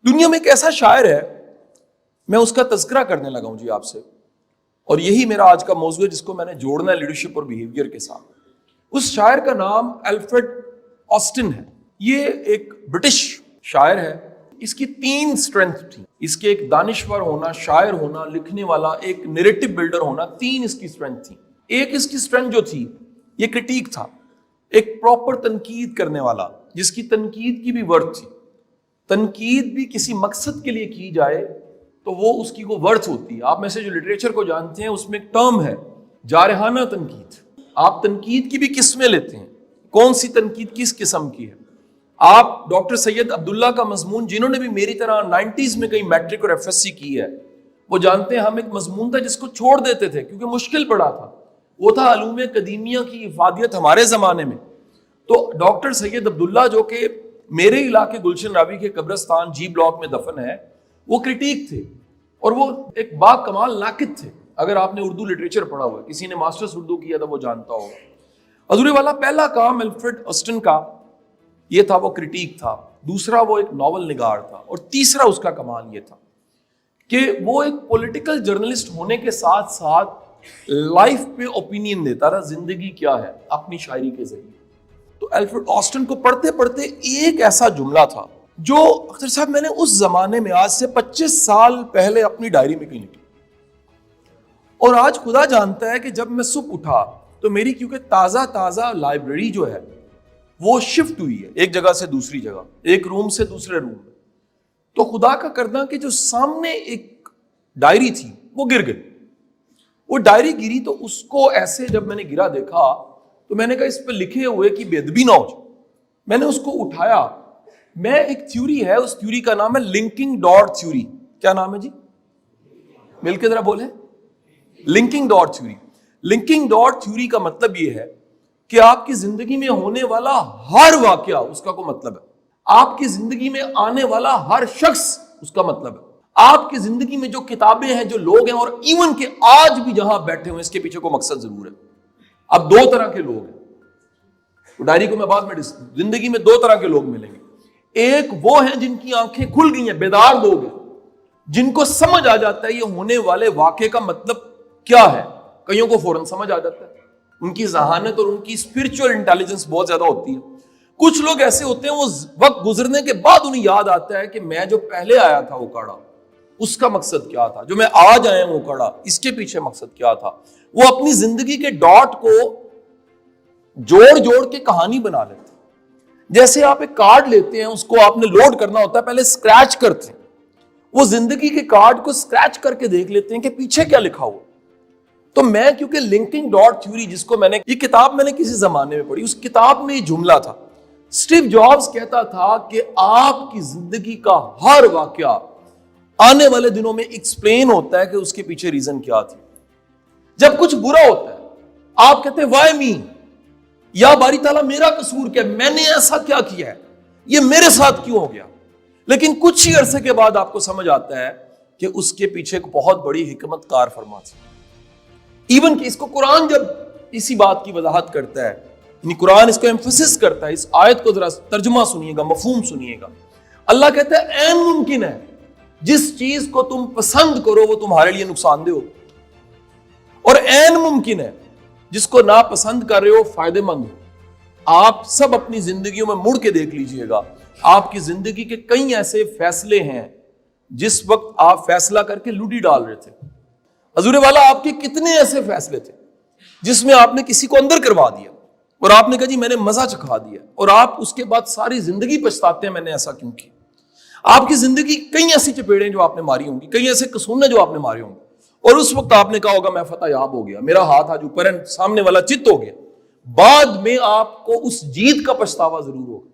دنیا میں ایک ایسا شاعر ہے، میں اس کا تذکرہ کرنے لگا ہوں جی آپ سے، اور یہی میرا آج کا موضوع ہے جس کو میں نے جوڑنا ہے لیڈرشپ اور بیہیویئر کے ساتھ۔ اس شاعر کا نام الفریڈ آسٹن ہے۔ یہ ایک برٹش شاعر ہے۔ اس کی 3 اسٹرینتھ تھی، اس کے ایک دانشور ہونا، شاعر ہونا، لکھنے والا، ایک نیریٹو بلڈر ہونا، 3 اس کی اسٹرینتھ تھی۔ ایک اس کی اسٹرینتھ جو تھی یہ کرٹیک تھا، ایک پراپر تنقید کرنے والا جس کی تنقید کی بھی ورتھ تھی۔ تنقید بھی کسی مقصد کے لیے کی جائے تو وہ اس کی وہ ورتھ ہوتی ہے۔ آپ میں سے جو لٹریچر کو جانتے ہیں اس میں ایک ٹرم ہے جارحانہ تنقید۔ آپ تنقید کی بھی قسمیں لیتے ہیں، کون سی تنقید کس قسم کی ہے۔ آپ ڈاکٹر سید عبداللہ کا مضمون، جنہوں نے بھی میری طرح 90s میں کئی میٹرک اور ایف ایس سی کی ہے، وہ جانتے ہیں ہم ایک مضمون تھا جس کو چھوڑ دیتے تھے کیونکہ مشکل پڑا تھا، وہ تھا علوم قدیمیہ کی افادیت ہمارے زمانے میں۔ تو ڈاکٹر سید عبداللہ جو کہ میرے علاقے گلشن راوی کے قبرستان جی بلاک میں دفن ہے، وہ کرٹیک تھے اور وہ ایک با کمال ناقد تھے۔ اگر آپ نے اردو لٹریچر پڑھا ہوا ہے، کسی نے ماسٹرز اردو کیا تھا وہ جانتا ہوگا۔ حضور والا پہلا کام الفریڈ آسٹن کا یہ تھا، وہ کرٹیک تھا۔ دوسرا وہ ایک ناول نگار تھا، اور تیسرا اس کا کمال یہ تھا کہ وہ ایک پولیٹیکل جرنلسٹ ہونے کے ساتھ ساتھ لائف پہ اوپینین دیتا تھا، زندگی کیا ہے، اپنی شاعری کے ذریعے۔ تو الفریڈ آسٹن کو پڑھتے پڑھتے ایک ایسا جملہ تھا جو اختر صاحب میں نے اس زمانے میں آج سے 25 سال پہلے اپنی ڈائری میں کہیں لکھی، اور آج خدا جانتا ہے کہ جب میں صبح اٹھا تو میری کیونکہ تازہ لائبریری جو ہے وہ شفٹ ہوئی ہے ایک جگہ سے دوسری جگہ، ایک روم سے دوسرے روم میں، تو خدا کا کرنا کہ جو سامنے ایک ڈائری تھی وہ گر گئی۔ وہ ڈائری گری تو اس کو ایسے جب میں نے گرا دیکھا تو میں نے کہا اس پہ لکھے ہوئے کی بے ادبی نہ ہو جائے۔ میں نے اس کو اٹھایا، میں ایک تھیوری ہے، اس تھیوری کا نام ہے لنکنگ ڈاٹ تھیوری۔ کیا نام ہے جی؟ مل کے ذرا بولیں۔ Linking dot theory. Linking dot theory کا مطلب یہ ہے کہ آپ کی زندگی میں ہونے والا ہر واقعہ اس کا کوئی مطلب ہے، آپ کی زندگی میں آنے والا ہر شخص اس کا مطلب ہے، آپ کی زندگی میں جو کتابیں ہیں، جو لوگ ہیں، اور ایون کہ آج بھی جہاں بیٹھے ہوئے اس کے پیچھے کوئی مقصد ضرور ہے۔ اب 2 طرح کے لوگ ہیں، ڈائری کو میں بعد میں زندگی میں 2 طرح کے لوگ ملیں گے۔ ایک وہ ہیں جن کی آنکھیں کھل گئی ہیں، بیدار لوگ ہیں، جن کو سمجھ آ جاتا ہے یہ ہونے والے واقعے کا مطلب کیا ہے۔ کئیوں کو فوراً سمجھ آ جاتا ہے، ان کی ذہانت اور ان کی اسپرچل انٹیلیجنس بہت زیادہ ہوتی ہے۔ کچھ لوگ ایسے ہوتے ہیں وہ وقت گزرنے کے بعد انہیں یاد آتا ہے کہ میں جو پہلے آیا تھا اوکاڑا، اس کا مقصد کیا تھا، جو میں آج آیا ہوں اوکاڑا، اس کے پیچھے مقصد کیا تھا۔ وہ اپنی زندگی کے ڈاٹ کو جوڑ کے کہانی بنا لیتے ہیں۔ جیسے آپ ایک کارڈ لیتے ہیں، اس کو آپ نے لوڈ کرنا ہوتا ہے، پہلے اسکریچ کرتے ہیں، وہ زندگی کے کارڈ کو اسکریچ کر کے دیکھ لیتے ہیں کہ پیچھے کیا لکھا ہوا۔ تو میں کیونکہ لنکنگ ڈاٹ تھیوری، جس کو میں نے یہ کتاب میں نے کسی زمانے میں پڑھی، اس کتاب میں یہ جملہ تھا، اسٹیو جابز کہتا تھا کہ آپ کی زندگی کا ہر واقعہ آنے والے دنوں میں ایکسپلین ہوتا ہے کہ اس کے پیچھے ریزن کیا تھی۔ جب کچھ برا ہوتا ہے آپ کہتے ہیں وائی می، یا باری تعالیٰ میرا قصور کیا، میں نے ایسا کیا کیا ہے، یہ میرے ساتھ کیوں ہو گیا۔ لیکن کچھ ہی عرصے کے بعد آپ کو سمجھ آتا ہے کہ اس کے پیچھے ایک بہت بڑی حکمت کار فرما تھی۔ ایون کہ اس کو قرآن جب اسی بات کی وضاحت کرتا ہے، یعنی قرآن اس کو ایمفسس کرتا ہے، اس آیت کو ذرا ترجمہ سنیے گا، مفہوم سنیے گا۔ اللہ کہتا ہے عین ممکن ہے جس چیز کو تم پسند کرو وہ تمہارے لیے نقصان دہ ہو، اور عین ممکن ہے جس کو ناپسند کر رہے ہو فائدے مند ہو۔ آپ سب اپنی زندگیوں میں مڑ کے دیکھ لیجئے گا، آپ کی زندگی کے کئی ایسے فیصلے ہیں جس وقت آپ فیصلہ کر کے لوڈی ڈال رہے تھے۔ حضور والا آپ کے کتنے ایسے فیصلے تھے جس میں آپ نے کسی کو اندر کروا دیا اور آپ نے کہا جی میں نے مزہ چکھا دیا، اور آپ اس کے بعد ساری زندگی پچھتاتے ہیں میں نے ایسا کیوں کیا۔ آپ کی زندگی کئی ایسی چپیڑیں جو آپ نے ماری ہوں گی، کئی ایسے قصور جو آپ نے مارے ہوں گے، اور اس وقت آپ نے کہا ہوگا میں فتح یاب ہو گیا، میرا ہاتھ آج اوپر ہے، سامنے والا چت ہو گیا۔ بعد میں آپ کو اس جیت کا پچھتاوا ضرور ہوگا۔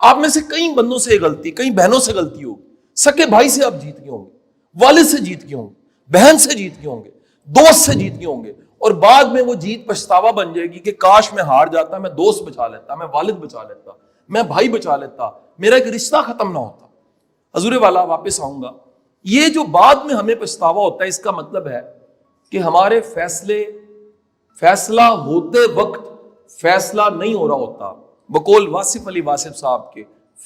آپ میں سے کئی بندوں سے غلطی، کئی بہنوں سے غلطی ہوگی، سکے بھائی سے آپ جیت گئے ہوں گے، والد سے جیت گئے ہوں گے، بہن سے جیت گئے ہوں گے، دوست سے جیت گئے ہوں گے، اور بعد میں وہ جیت پچھتاوا بن جائے گی کہ کاش میں ہار جاتا، میں دوست بچا لیتا، میں والد بچا لیتا، میں بھائی بچا لیتا، میرا ایک رشتہ ختم نہ ہوتا۔ حضور والا واپس آؤں گا، یہ جو بعد میں ہمیں پچھتاوا ہوتا ہے، اس کا مطلب ہے کہ ہمارے فیصلہ ہوتے وقت فیصلہ نہیں ہو رہا ہوتا۔ بقول واصف علی واصف صاحب کے،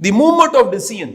The moment of decision.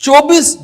24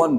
1,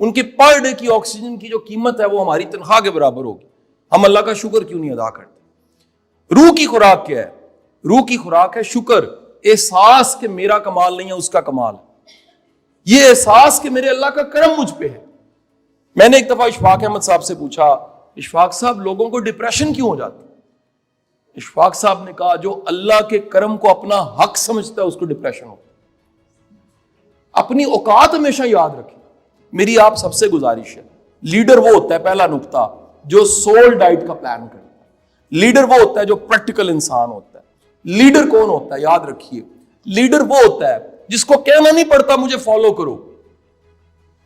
ان کے پر ڈے کی آکسیجن کی جو قیمت ہے وہ ہماری تنخواہ کے برابر ہوگی. ہم اللہ کا شکر کیوں نہیں ادا کرتے؟ روح کی خوراک کیا ہے؟ روح کی خوراک ہے شکر، احساس کہ میرا کمال نہیں ہے، اس کا کمال ہے. یہ احساس کہ میرے اللہ کا کرم مجھ پہ ہے. میں نے ایک دفعہ اشفاق احمد صاحب سے پوچھا، اشفاق صاحب لوگوں کو ڈپریشن کیوں ہو جاتا ہے؟ اشفاق صاحب نے کہا جو اللہ کے کرم کو اپنا حق سمجھتا ہے اس کو ڈپریشن ہوتا ہے. اپنی اوقات ہمیشہ یاد رکھیں. میری آپ سب سے گزارش ہے، لیڈر وہ ہوتا ہے، پہلا نقطہ، جو سول ڈائٹ کا پلان کرتا ہے. لیڈر وہ ہوتا ہے جو پریکٹیکل انسان ہوتا ہے. لیڈر کون ہوتا ہے؟ یاد رکھیے، لیڈر وہ ہوتا ہے جس کو کہنا نہیں پڑتا مجھے فالو کرو.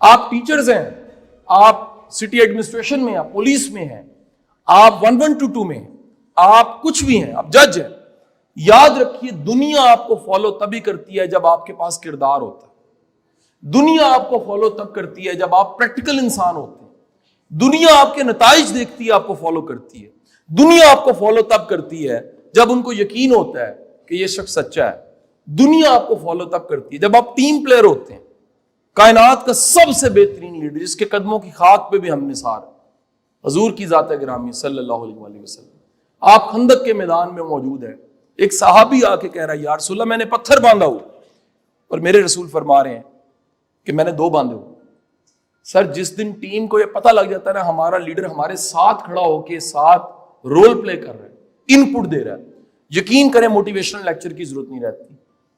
آپ ٹیچرز ہیں، آپ سٹی ایڈمنسٹریشن میں ہیں، آپ پولیس میں ہیں، آپ 1122 میں ہیں، آپ کچھ بھی ہیں، آپ جج ہیں. یاد رکھیے دنیا آپ کو فالو تبھی کرتی ہے جب آپ کے پاس کردار ہوتا ہے. دنیا آپ کو فالو تب کرتی ہے جب آپ پریکٹیکل انسان ہوتے ہیں. دنیا آپ کے نتائج دیکھتی ہے، آپ کو فالو کرتی ہے. دنیا آپ کو فالو تب کرتی ہے جب ان کو یقین ہوتا ہے کہ یہ شخص سچا ہے. دنیا آپ کو فالو تب کرتی ہے جب آپ ٹیم پلیئر ہوتے ہیں. کائنات کا سب سے بہترین لیڈر جس کے قدموں کی خاک پہ بھی ہم نثار حضور کی ذات گرامی صلی اللہ علیہ وآلہ وسلم. آپ خندق کے میدان میں موجود ہیں. ایک صحابی آ کے کہہ رہا ہے یا رسول اللہ میں نے پتھر باندھا ہو، اور میرے رسول فرما رہے ہیں کہ میں نے 2 باندھے ہو. سر جس دن ٹیم کو یہ پتہ لگ جاتا ہے نا ہمارا لیڈر ہمارے ساتھ کھڑا ہو کے ساتھ رول پلے کر رہا ہے، ان پٹ دے رہا ہے، یقین کریں موٹیویشنل لیکچر کی ضرورت نہیں رہتی.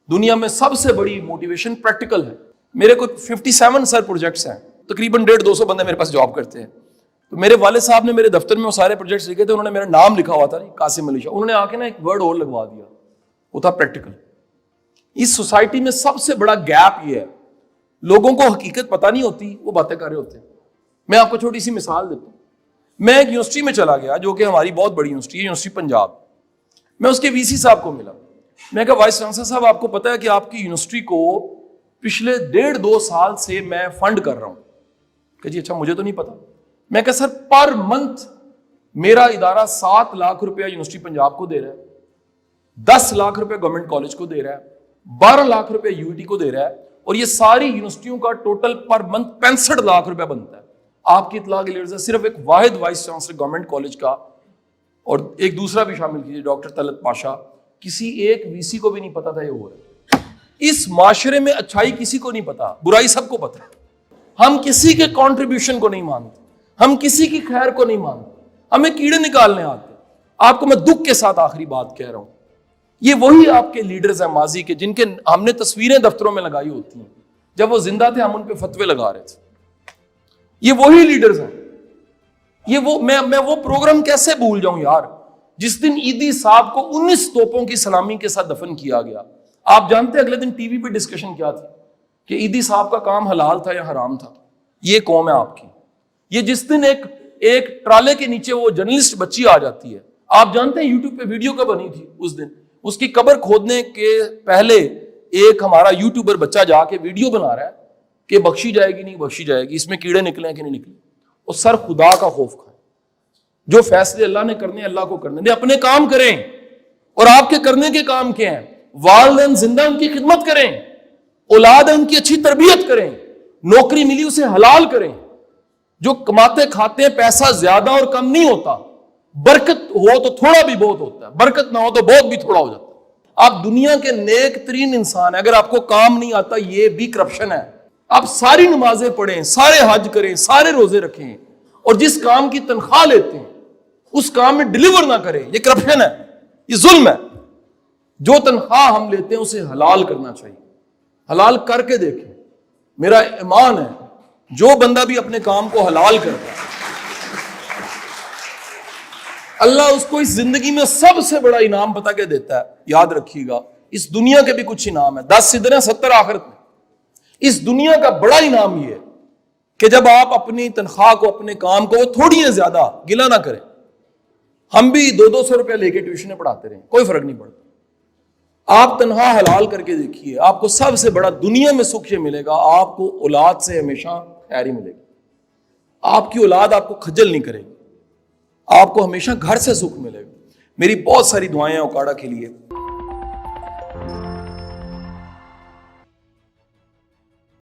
دنیا میں سب سے بڑی موٹیویشن پریکٹیکل ہے. میرے کو 57 سر پروجیکٹس ہیں، تقریباً 150-200 بندے میرے پاس جاب کرتے ہیں. تو میرے والد صاحب نے میرے دفتر میں وہ سارے پروجیکٹس لکھے تھے، انہوں نے میرا نام لکھا ہوا تھا قاسم علی شاہ. انہوں نے آ کے نا ایک ورڈ اور لگوا دیا، وہ تھا پریکٹیکل. اس سوسائٹی میں سب سے بڑا گیپ یہ ہے، لوگوں کو حقیقت پتہ نہیں ہوتی، وہ باتیں کر رہے ہوتے ہیں. میں آپ کو چھوٹی سی مثال دیتا ہوں. میں ایک یونیورسٹی میں چلا گیا جو کہ ہماری بہت بڑی یونیورسٹی ہے، یونیورسٹی پنجاب. میں اس کے وی سی صاحب کو ملا. میں کہا وائس چانسلر صاحب آپ کو پتا ہے کہ آپ کی یونیورسٹی کو پچھلے 1.5-2 سال سے میں فنڈ کر رہا ہوں. کہ جی اچھا مجھے تو نہیں پتا. میں کہا سر پر منتھ میرا ادارہ 7 لاکھ روپیہ یونیورسٹی پنجاب کو دے رہا ہے، 10 لاکھ روپے گورنمنٹ کالج کو دے رہا ہے، 12 لاکھ روپے یو ٹی کو دے رہا ہے، اور یہ ساری یونیورسٹیوں کا ٹوٹل پر منتھ 65 لاکھ روپے بنتا ہے. آپ کی اطلاع کے لیے صرف ایک واحد وائس چانسلر گورنمنٹ کالج کا، اور ایک دوسرا بھی شامل کیجیے ڈاکٹر طلعت پاشا، کسی ایک وی سی کو بھی نہیں پتا تھا یہ ہو رہا ہے. اس معاشرے میں اچھائی کسی کو نہیں پتا، برائی سب کو پتا. ہم کسی کے کنٹریبیوشن کو نہیں مانتے، ہم کسی کی خیر کو نہیں مانتے، ہمیں کیڑے نکالنے آتے. آپ کو میں دکھ کے ساتھ آخری بات کہہ رہا ہوں، یہ وہی آپ کے لیڈرز ہیں ماضی کے جن کے ہم نے تصویریں دفتروں میں لگائی ہوتی ہیں. جب وہ زندہ تھے ہم ان پہ فتوے لگا رہے تھے. یہ وہی لیڈرز ہیں. یہ وہ میں وہ پروگرام کیسے بھول جاؤں یار، جس دن عیدی صاحب کو 19 توپوں کی سلامی کے ساتھ دفن کیا گیا. آپ جانتے اگلے دن ٹی وی پہ ڈسکشن کیا تھی کہ عیدی صاحب کا کام حلال تھا یا حرام تھا. یہ قوم ہے آپ کی. یہ جس دن ایک ٹرالے کے نیچے وہ جرنلسٹ بچی آ جاتی ہے، آپ جانتے ہیں یوٹیوب پہ ویڈیو کب بنی تھی اس دن؟ اس کی قبر کھودنے کے پہلے ایک ہمارا یوٹیوبر بچہ جا کے ویڈیو بنا رہا ہے کہ بخشی جائے گی نہیں بخشی جائے گی، اس میں کیڑے نکلے کہ نہیں نکلے. اور سر خدا کا خوف کھائیں، جو فیصلے اللہ نے کرنے اللہ کو کرنے دیں. اپنے کام کریں، اور آپ کے کرنے کے کام کیا ہیں؟ والدین زندہ ان کی خدمت کریں، اولاد ان کی اچھی تربیت کریں، نوکری ملی اسے حلال کریں. جو کماتے کھاتے ہیں پیسہ زیادہ اور کم نہیں ہوتا، برکت ہو تو تھوڑا بھی بہت ہوتا ہے، برکت نہ ہو تو بہت بھی تھوڑا ہو جاتا ہے. آپ دنیا کے نیک ترین انسان ہیں، اگر آپ کو کام نہیں آتا یہ بھی کرپشن ہے. آپ ساری نمازیں پڑھیں، سارے حج کریں، سارے روزے رکھیں، اور جس کام کی تنخواہ لیتے ہیں اس کام میں ڈیلیور نہ کریں، یہ کرپشن ہے، یہ ظلم ہے. جو تنخواہ ہم لیتے ہیں اسے حلال کرنا چاہیے. حلال کر کے دیکھیں. میرا ایمان ہے جو بندہ بھی اپنے کام کو حلال کرتا ہے اللہ اس کو اس زندگی میں سب سے بڑا انعام پتا کیا دیتا ہے؟ یاد رکھیے گا، اس دنیا کے بھی کچھ انعام ہے، 10 صدریں 70 آخرت میں. اس دنیا کا بڑا انعام یہ ہے کہ جب آپ اپنی تنخواہ کو اپنے کام کو تھوڑی ہے زیادہ گلا نہ کریں. ہم بھی 200-200 روپے لے کے ٹیوشنیں پڑھاتے رہیں، کوئی فرق نہیں پڑتا. آپ تنخواہ حلال کر کے دیکھیے، آپ کو سب سے بڑا دنیا میں سکھ یہ ملے گا، آپ کو اولاد سے ہمیشہ خیر ہی ملے گی. آپ کی اولاد آپ کو کھجل نہیں کرے گی، آپ کو ہمیشہ گھر سے سکھ ملے گا. میری بہت ساری دعائیں ہیں اوکاڑا کے لیے.